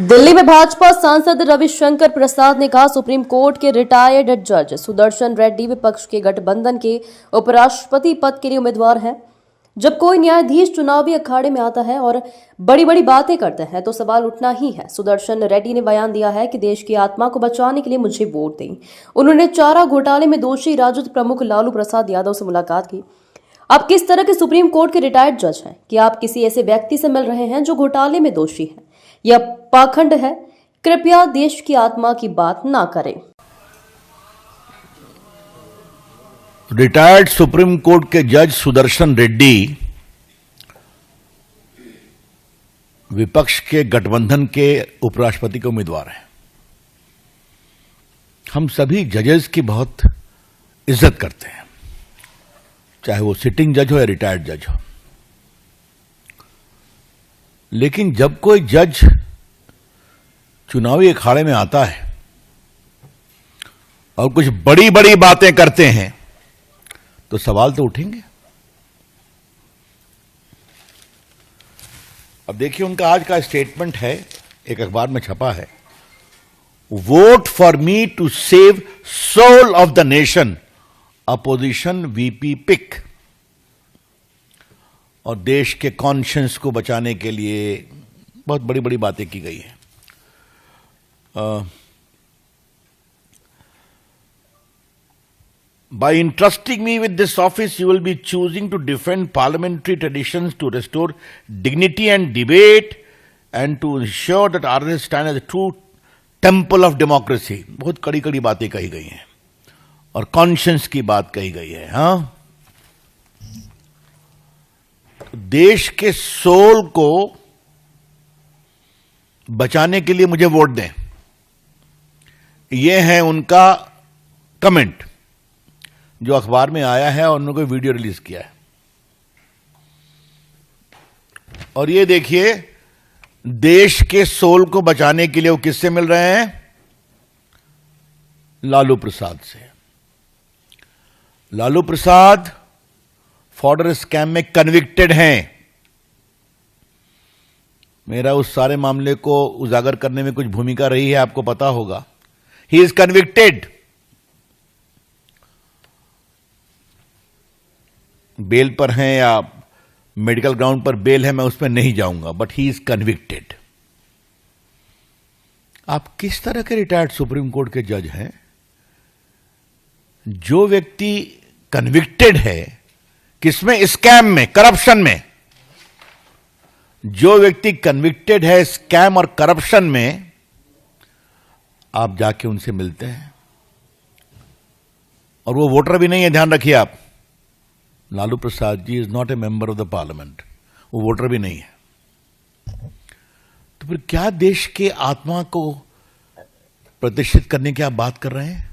दिल्ली में भाजपा सांसद रविशंकर प्रसाद ने कहा, सुप्रीम कोर्ट के रिटायर्ड जज सुदर्शन रेड्डी विपक्ष के गठबंधन के उपराष्ट्रपति पद के लिए उम्मीदवार हैं। जब कोई न्यायाधीश चुनावी अखाड़े में आता है और बड़ी बड़ी बातें करते हैं तो सवाल उठना ही है। सुदर्शन रेड्डी ने बयान दिया है कि देश की आत्मा को बचाने के लिए मुझे वोट दें। उन्होंने चारा घोटाले में दोषी राजद प्रमुख लालू प्रसाद यादव से मुलाकात की। आप किस तरह के सुप्रीम कोर्ट के रिटायर्ड जज हैं कि आप किसी ऐसे व्यक्ति से मिल रहे हैं जो घोटाले में दोषी है? यह पाखंड है। कृपया देश की आत्मा की बात ना करें। रिटायर्ड सुप्रीम कोर्ट के जज सुदर्शन रेड्डी विपक्ष के गठबंधन के उपराष्ट्रपति के उम्मीदवार हैं। हम सभी जजेस की बहुत इज्जत करते हैं, चाहे वो सिटिंग जज हो या रिटायर्ड जज हो। लेकिन जब कोई जज चुनावी अखाड़े में आता है और कुछ बड़ी बड़ी बातें करते हैं तो सवाल तो उठेंगे। अब देखिए, उनका आज का स्टेटमेंट है, एक अखबार में छपा है, vote for me to save soul of the nation, opposition VP pick. और देश के कॉन्शियंस को बचाने के लिए बहुत बड़ी बड़ी बातें की गई है। By entrusting me with this office, you will be choosing to defend parliamentary traditions, to restore dignity and debate, and to ensure that RSS stand as a true temple of democracy. बहुत कड़ी कड़ी बातें कही गई हैं और conscience की बात कही गई है। हाँ, देश के सोल को बचाने के लिए मुझे वोट दें, यह है उनका कमेंट जो अखबार में आया है और उन्होंने कोई वीडियो रिलीज किया है। और ये देखिए, देश के सोल को बचाने के लिए वो किससे मिल रहे हैं? लालू प्रसाद से। लालू प्रसाद फॉर्डर स्कैम में कन्विक्टेड हैं। मेरा उस सारे मामले को उजागर करने में कुछ भूमिका रही है, आपको पता होगा। He is convicted. बेल पर हैं या मेडिकल ग्राउंड पर बेल है, मैं उस पर नहीं जाऊंगा, बट ही इज कन्विक्टेड। आप किस तरह के रिटायर्ड सुप्रीम कोर्ट के जज हैं? जो व्यक्ति कन्विक्टेड है, किसमें? स्कैम में, करप्शन में। जो व्यक्ति कन्विक्टेड है स्कैम और करप्शन में, आप जाके उनसे मिलते हैं और वो वोटर भी नहीं है, ध्यान रखिए आप। Lalu Prasad ji is not a member of the parliament, वो वोटर भी नहीं है। तो फिर क्या देश के आत्मा को प्रतिष्ठित करने की आप बात कर रहे हैं?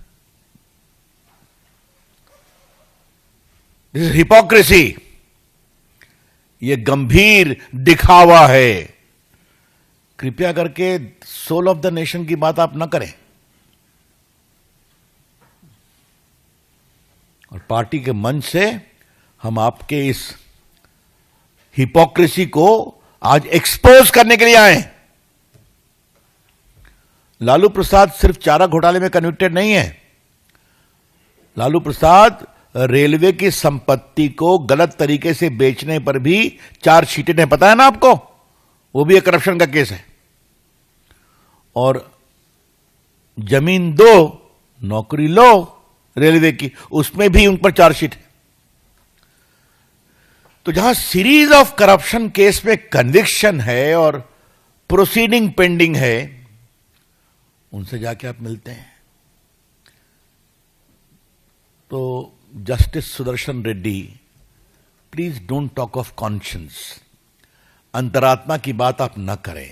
This is hypocrisy. ये गंभीर दिखावा है। कृपया करके सोल ऑफ द नेशन की बात आप ना करें। और पार्टी के मंच से हम आपके इस हिपोक्रेसी को आज एक्सपोज करने के लिए आए। लालू प्रसाद सिर्फ चारा घोटाले में कन्विक्टेड नहीं है। लालू प्रसाद रेलवे की संपत्ति को गलत तरीके से बेचने पर भी चार्जशीटेड है, पता है ना आपको? वो भी एक करप्शन का केस है। और जमीन दो, नौकरी लो रेलवे की, उसमें भी उन पर चार्जशीट है। तो जहां सीरीज ऑफ करप्शन केस में कन्विक्शन है और प्रोसीडिंग पेंडिंग है, उनसे जाके आप मिलते हैं। तो justice Sudarshan Reddy, please don't talk of conscience. अंतरात्मा की बात आप न करें।